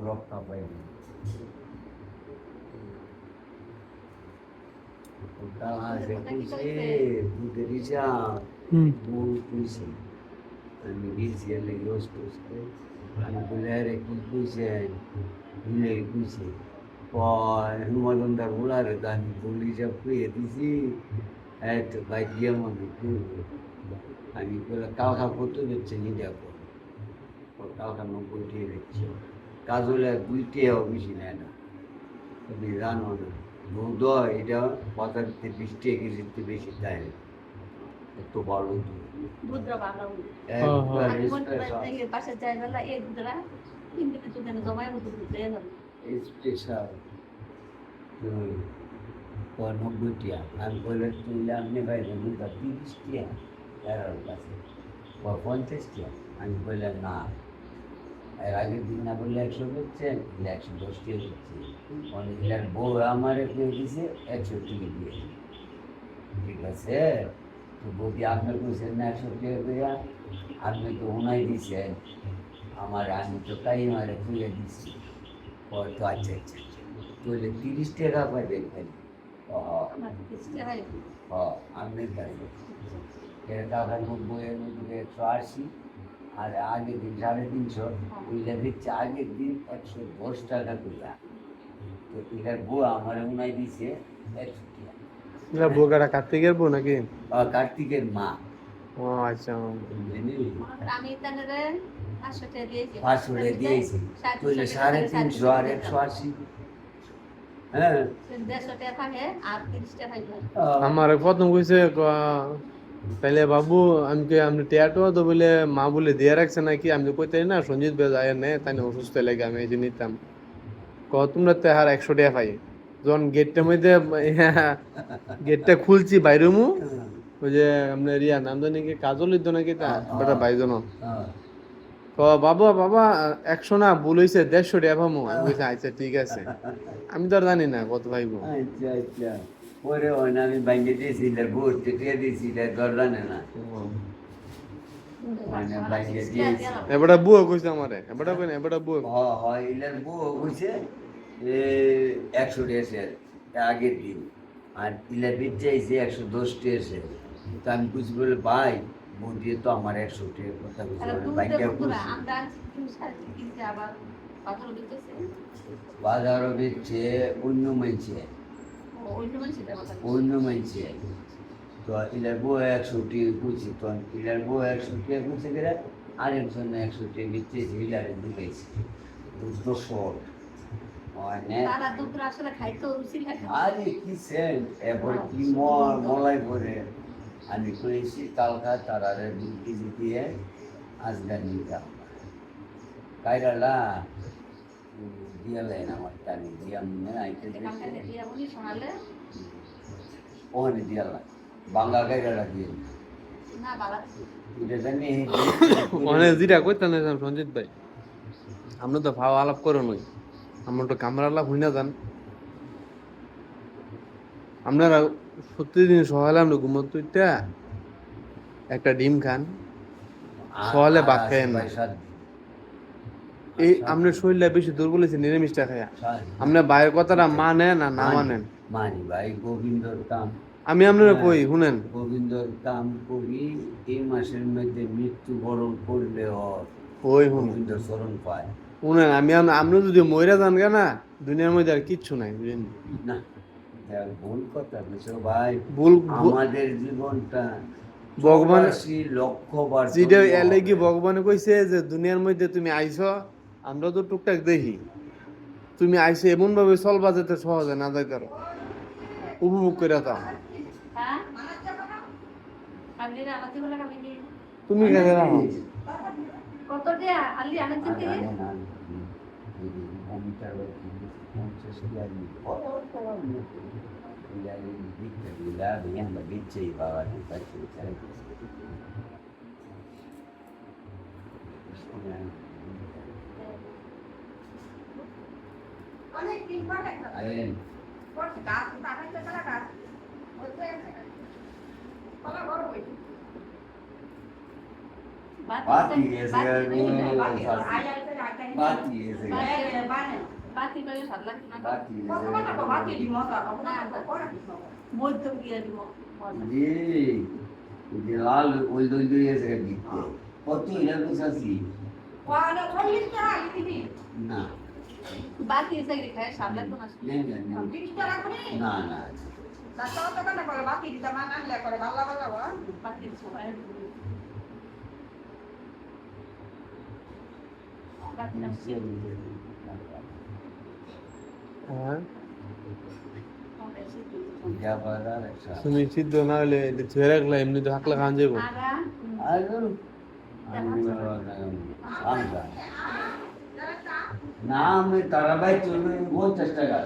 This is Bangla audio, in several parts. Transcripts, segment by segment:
রক্ষা পাইনি দুধের হিসাব বই পুষে আমি গেছি এলে রোজ টোজ করে আমি বলে আরে কি পুষেন ভুলে পুষে হিমালন্দার ওলারে তো আমি বলি হিসাব পেয়ে দিছি তো ভাই দিয়ে আমি করবো আমি বলে কালকা করতে দিচ্ছে দেখো কালকা 90 দিয়ে দিচ্ছে কাজ হলে 2 টাকাও বেশি নেয় না তুমি জানো না দুধ এটা বাজারতে 20 টাকা কেজিতে বেশি দেয় এত ভালো দুধ স্পেশাল 90 টাকা আমি বলে তুইলে আপনি বাইরে দুধ 30 টাকা এর কাছে 50 টাকা আমি বললাম না এর আগের দিন না বললে 100 দিচ্ছেন 110 টাকা দিচ্ছি অনেকগুলার বউ আমার পেয়ে দিছে 100 টাকা দিয়ে ঠিক আছে তো বৌদি আপনার বলছেন না 100 টাকা দেওয়া আপনি তো ওনাই দিচ্ছেন আমার আমি তো তাই মারে তুলে দিচ্ছি তো আচ্ছা আচ্ছা তুলে 30 টাকা পাবেন খালি আপনি তাই টাকা 90 এর মধ্যে 180 আর আগের দিন 350 ওইটা দিচ্ছে আগের দিন 110 টাকা তুলা তো এটার বউ আমার উনাই দিছে 100 টাকা বোগাটা কার্তিকের বউ নাকি কার্তিকের মা ও আচ্ছা আমি তাহলে 500 টাকা দিয়েছি 500 টাকা দিয়েছি তুলে 350 আর 180 হ্যাঁ 150 টাকা থাকে আর 30 টাকা থাকে আমার প্রথম কইছে তাহলে বাবু আমি টিয়াটো তো বলে মা বলে দিয়ে রাখছে নাকি আমি তো কইতে না সঞ্জিত ভাই যায় না তাই না অসুস্থ লাগে আমি এই যে নিতাম তোমরা তো আর 100 টাকা পাই যখন গেটটার মধ্যে গেটটা খুলছি বাইরেমু ওই যে আপনার রিয়া নাম জানি কি কাজল দিত নাকি তা বেটা ভাইজন বাবা 100 না ভুল হয়েছে 150 টাকা পাবো আমি বলছি আচ্ছা ঠিক আছে আমি তো আর জানি না কত ভাইবো আচ্ছা আচ্ছা পরে হয় না আমি বাইরে দিয়েছি এটার বউ টেটিয়ে দিয়েছি এটা ঘর জানে না মানে বাইরে দিয়েছি এবারে বুয়া কইছে আমারে এবারে কই না এবারে বুয়া হয় এটার বউ কইছে 100 টাকা আগের দিন আর ইলা বেচেছে 110 টাকা তো আমি বুঝি বলে ভাই বউ দিয়ে তো আমার 100 টাকা কথা বলছি বাইকটা বাজারও বেচছে অন্য মাইছে অন্য মাইছে তো ইলার বউ 100 টাকা বুঝছি তো ইলার বউ 100 টাকা বুঝছে গেলে আরেকজন 100 টাকা বেচেছে ইলারে ঢুকেছে দুটো শর্ট আরে কি সেন্ট এরপরে কি মলাই করে আমি করেছি কালকা তারারে 2 কেজি দিয়ে আজগার নিতাম কাইরালা দিয়ালেন আমার টানি দিয়াম আইতে ওখানে দিয়ালা বাংলা কাইরালা দিয়ে এটা জানি অনেক যেটা কইতেন সঞ্জিত ভাই আমরা তো ভাও আলাপ করো নই আমরা তো কামরা আলাপ হই না জান আপনারা প্রতিদিন সকালে আমরা ঘুমোতে একটা ডিম খান সকালে ভাত খাইয়েন না এই আপনার শরীরটা বেশি দুর্বল হয়েছে নিরামিষটা খায়া আপনার ভাইয়ের কথাটা মানেন না না মানেন মানি ভাই গোবিন্দর কাম আমি আপনারা কই শুনেন গোবিন্দর কাম করি এই মাসের মধ্যে মৃত্যুবরণ করলে ওই গোবিন্দর চরণ পায় শুনেন আপনি যদি মইরা যান না দুনিয়ার মধ্যে আর কিচ্ছু নাই বুঝলেন না ভুল কথা বুঝছো ভাই ভুল আমাদের জীবনটা ভগবান লক্ষ্যবার যেটা এলে কি ভগবানে কইছে যে দুনিয়ার মধ্যে তুমি আইছো আমরা তো টুকটাক দেখি তুমি আইছো এমন ভাবে চলবা যেতে সহজে না যাইতে পারো উপভোগ করে তা তুমি কেন রাখো কত দিয়া আলি আনতে কি অনেক দিন পরে গাছ টাকাইতে তারা গাছ বলতে কলা বড় হইছে বাতি এসে বাতি এসে বাতি করে সাত লাখ না বাতি মধ্যম গিয়ে দিব যে যে লাল ওই দই দই এসে দিতে কত এটা বুঝাছি না বাতি এসে খায় সাত লাখ না না না বাতি সবাই বাতি না হ্যাঁ যা বাজার একটা তুমি সিদ্ধ না হলে এটা ছুঁয়ে রাখলে এমনি তো হাকলা খান যাবো আগা আর না আমি তারাবাই চলবে 50 টাকা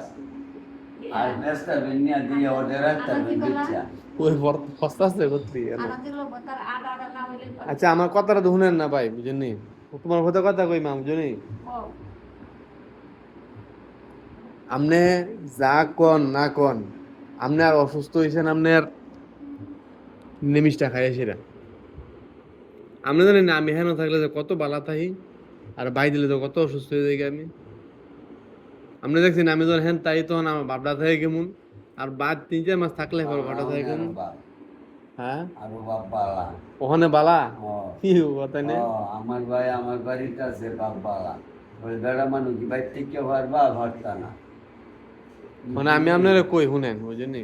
আর মেস্তা বেনিয়া দিয়ে অর্ডার রাখতে দিচ্ছা ওই হস্তে হস্তে করতে আনাদিল বতার আদা আদা না হইলে আচ্ছা আমার কথাটা তো শুনেন না ভাই বুঝেননি তোমার কথা কথা কই মা বুঝেনি ও আপনি যা কন না কন আপনি আর অসুস্থ হয়েছেন আপনার নিমিষটা খাই সেটা আপনি জানেন না আমি হেন থাকলে যে কত বালা থাকি আর বাই দিলে তো কত অসুস্থ হয়ে যাই আমি আপনি দেখছেন আমি যখন হেন তাই তখন আমার বাপটা থাকে কেমন আর বাদ 3-4 মাস থাকলে পর বাপটা থাকে কেমন হ্যাঁ আরো বাপ বালা ওখানে বালা ও কি কথা নেই আমার ভাই আমার বাড়িতে আছে বাপ বালা ওই বেড়া মানুষ কি বাইর থেকে পারবা ভারতা না মানে আমি আপনার কই শুনেন বুঝেনি